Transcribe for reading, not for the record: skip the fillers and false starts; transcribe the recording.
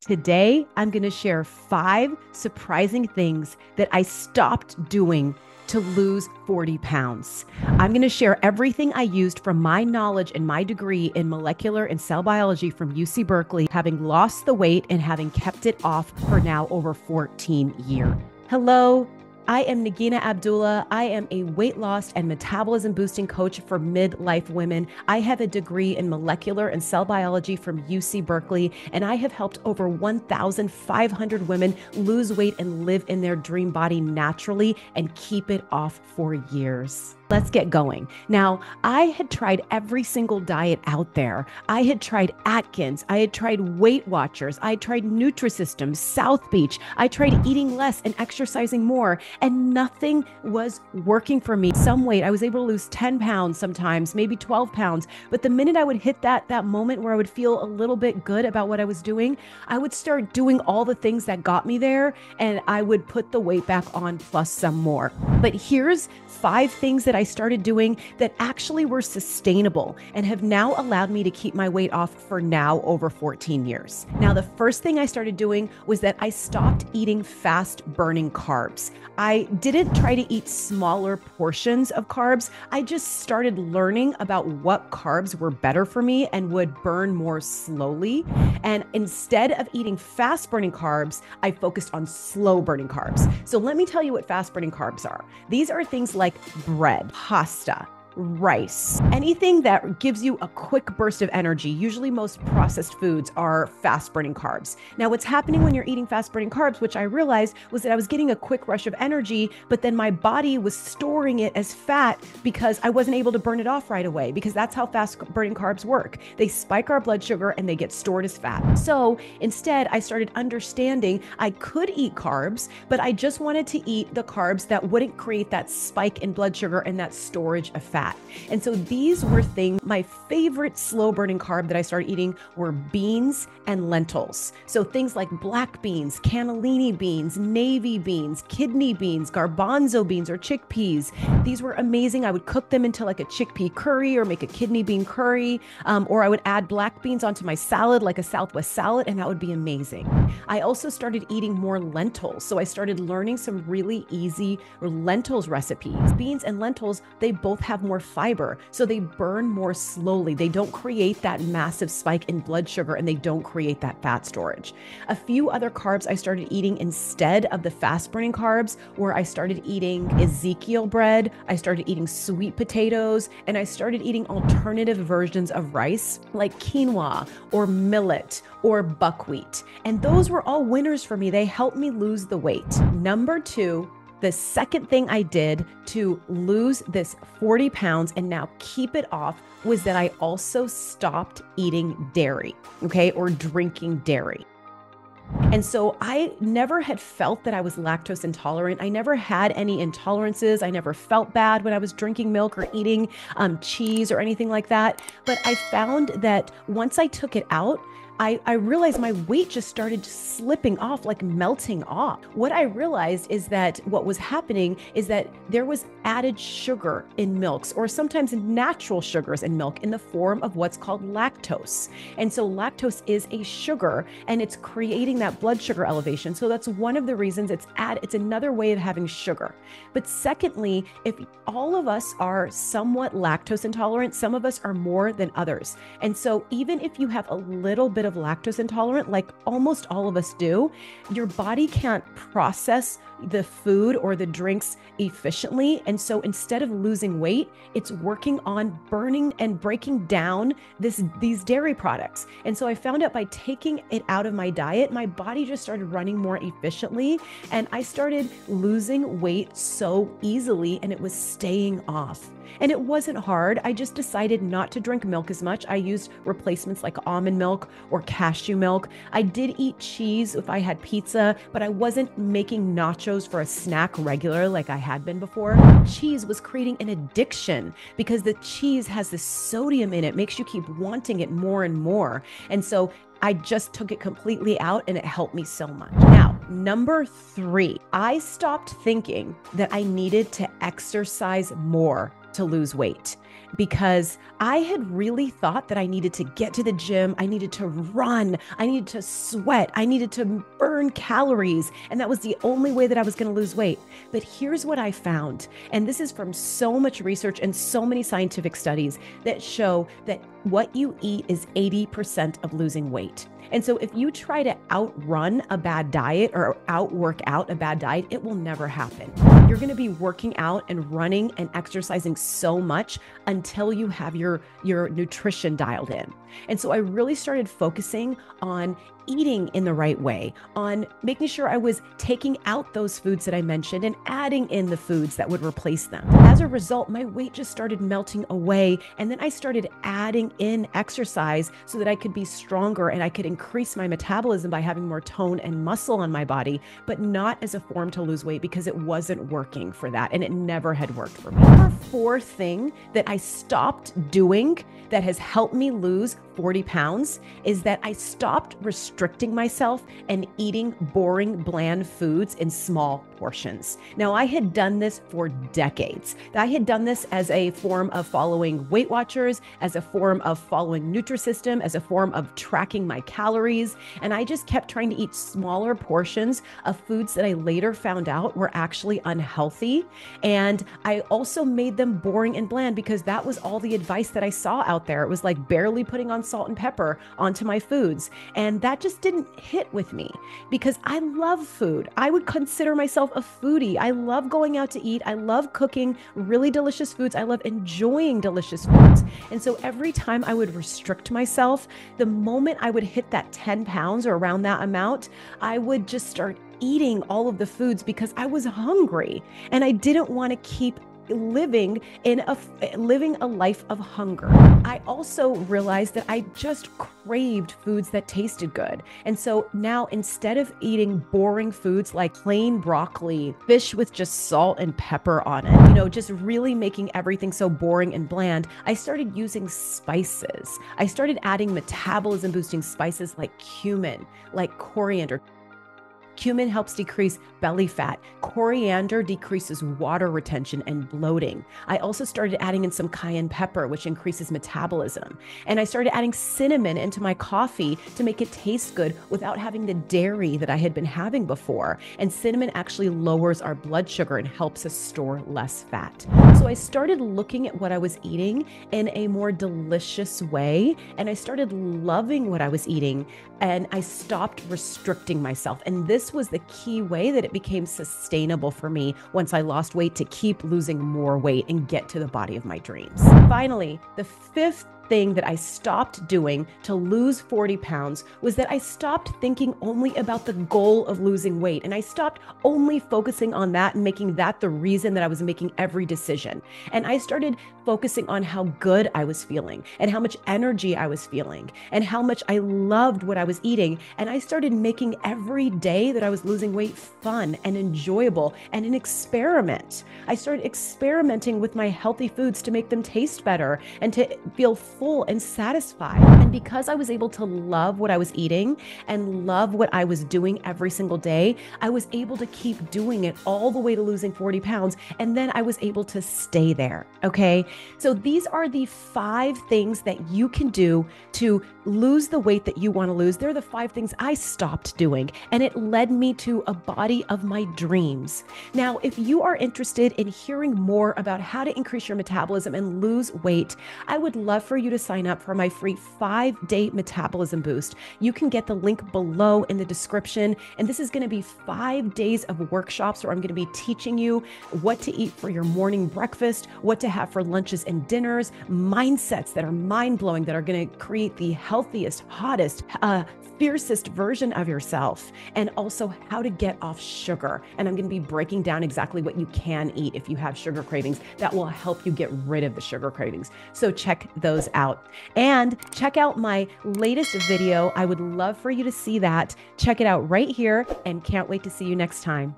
Today, I'm going to share 5 surprising things that I stopped doing to lose 40 pounds. I'm going to share everything I used from my knowledge and my degree in molecular and cell biology from UC Berkeley, having lost the weight and having kept it off for now over 14 years. Hello. I am Nagina Abdullah. I am a weight loss and metabolism boosting coach for midlife women. I have a degree in molecular and cell biology from UC Berkeley, and I have helped over 1,500 women lose weight and live in their dream body naturally and keep it off for years. Let's get going. Now, I had tried every single diet out there. I had tried Atkins. I had tried Weight Watchers. I had tried Nutrisystem, South Beach. I tried eating less and exercising more, and nothing was working for me. Some weight, I was able to lose 10 pounds sometimes, maybe 12 pounds. But the minute I would hit that moment where I would feel a little bit good about what I was doing, I would start doing all the things that got me there, and I would put the weight back on plus some more. But here's 5 things that I started doing that actually were sustainable and have now allowed me to keep my weight off for now over 14 years. Now, the first thing I started doing was that I stopped eating fast burning carbs. I didn't try to eat smaller portions of carbs. I just started learning about what carbs were better for me and would burn more slowly. And instead of eating fast burning carbs, I focused on slow burning carbs. So let me tell you what fast burning carbs are. These are things like bread, pasta, rice, anything that gives you a quick burst of energy. Usually most processed foods are fast burning carbs. Now, what's happening when you're eating fast burning carbs, which I realized, was that I was getting a quick rush of energy, but then my body was storing it as fat because I wasn't able to burn it off right away, because that's how fast burning carbs work. They spike our blood sugar and they get stored as fat. So instead, I started understanding I could eat carbs, but I just wanted to eat the carbs that wouldn't create that spike in blood sugar and that storage of fat. And so these were things, my favorite slow burning carb that I started eating were beans and lentils. So things like black beans, cannellini beans, navy beans, kidney beans, garbanzo beans, or chickpeas. These were amazing. I would cook them into like a chickpea curry or make a kidney bean curry, or I would add black beans onto my salad, like a Southwest salad, and that would be amazing. I also started eating more lentils. So I started learning some really easy lentils recipes. Beans and lentils, they both have more fiber, so they burn more slowly. They don't create that massive spike in blood sugar, and they don't create that fat storage. A few other carbs I started eating instead of the fast burning carbs were I started eating Ezekiel bread, I started eating sweet potatoes, and I started eating alternative versions of rice like quinoa or millet or buckwheat. And those were all winners for me. They helped me lose the weight. Number 2, the second thing I did to lose this 40 pounds and now keep it off was that I also stopped eating dairy, okay, or drinking dairy. And so I never had felt that I was lactose intolerant. I never had any intolerances. I never felt bad when I was drinking milk or eating cheese or anything like that. But I found that once I took it out, I realized my weight just started slipping off, like melting off. What I realized is that what was happening is that there was added sugar in milks, or sometimes natural sugars in milk, in the form of what's called lactose. And so lactose is a sugar, and it's creating that blood sugar elevation. So that's one of the reasons it's another way of having sugar. But secondly, if all of us are somewhat lactose intolerant, some of us are more than others. And so even if you have a little bit of lactose intolerant, like almost all of us do, your body can't process the food or the drinks efficiently. And so instead of losing weight, it's working on burning and breaking down these dairy products. And so I found out by taking it out of my diet, my body just started running more efficiently, and I started losing weight so easily, and it was staying off. And it wasn't hard. I just decided not to drink milk as much. I used replacements like almond milk or cashew milk. I did eat cheese if I had pizza, but I wasn't making nachos for a snack regular like I had been before. Cheese was creating an addiction because the cheese has this sodium in it, makes you keep wanting it more and more. And so I just took it completely out, and it helped me so much. Now, number 3, I stopped thinking that I needed to exercise more to lose weight. because I had really thought that I needed to get to the gym, I needed to run, I needed to sweat, I needed to burn calories, and that was the only way that I was going to lose weight. But here's what I found, and this is from so much research and so many scientific studies that show that what you eat is 80% of losing weight. And so if you try to outrun a bad diet or outwork out a bad diet, it will never happen. You're going to be working out and running and exercising so much until you have your nutrition dialed in. And so I really started focusing on eating in the right way, on making sure I was taking out those foods that I mentioned and adding in the foods that would replace them. As a result, my weight just started melting away. And then I started adding in exercise so that I could be stronger and I could increase my metabolism by having more tone and muscle on my body, but not as a form to lose weight because it wasn't working for that. And it never had worked for me. Number 4 thing that I stopped doing that has helped me lose 40 pounds is that I stopped restricting myself and eating boring, bland foods in small portions. Now, I had done this for decades. I had done this as a form of following Weight Watchers, as a form of following Nutrisystem, as a form of tracking my calories. And I just kept trying to eat smaller portions of foods that I later found out were actually unhealthy. And I also made them boring and bland because that was all the advice that I saw out there. It was like barely putting on salt and pepper onto my foods. And that just didn't hit with me because I love food. I would consider myself a foodie. I love going out to eat. I love cooking really delicious foods. I love enjoying delicious foods. And so every time I would restrict myself, the moment I would hit that 10 pounds or around that amount, I would just start eating all of the foods because I was hungry and I didn't want to keep living a life of hunger. I also realized that I just craved foods that tasted good. And so now instead of eating boring foods like plain broccoli, fish with just salt and pepper on it, just really making everything so boring and bland, I started using spices. I started adding metabolism boosting spices like cumin, like coriander. Cumin helps decrease belly fat. Coriander decreases water retention and bloating. I also started adding in some cayenne pepper, which increases metabolism. And I started adding cinnamon into my coffee to make it taste good without having the dairy that I had been having before. And cinnamon actually lowers our blood sugar and helps us store less fat. So I started looking at what I was eating in a more delicious way. And I started loving what I was eating. And I stopped restricting myself. And this was the key way that it became sustainable for me once I lost weight to keep losing more weight and get to the body of my dreams. Finally, the 5th thing that I stopped doing to lose 40 pounds was that I stopped thinking only about the goal of losing weight. And I stopped only focusing on that and making that the reason that I was making every decision. And I started focusing on how good I was feeling and how much energy I was feeling and how much I loved what I was eating. And I started making every day that I was losing weight fun and enjoyable and an experiment. I started experimenting with my healthy foods to make them taste better and to feel full and satisfied. And because I was able to love what I was eating and love what I was doing every single day, I was able to keep doing it all the way to losing 40 pounds. And then I was able to stay there. Okay. So these are the 5 things that you can do to lose the weight that you want to lose. They're the 5 things I stopped doing, and it led me to a body of my dreams. Now, if you are interested in hearing more about how to increase your metabolism and lose weight, I would love for you to sign up for my free 5-day metabolism boost. You can get the link below in the description. And this is going to be 5 days of workshops where I'm going to be teaching you what to eat for your morning breakfast, what to have for lunches and dinners, mindsets that are mind-blowing, that are going to create the healthiest, hottest, fiercest version of yourself, and also how to get off sugar. And I'm going to be breaking down exactly what you can eat if you have sugar cravings that will help you get rid of the sugar cravings. So check those out and check out my latest video. I would love for you to see that. Check it out right here and can't wait to see you next time.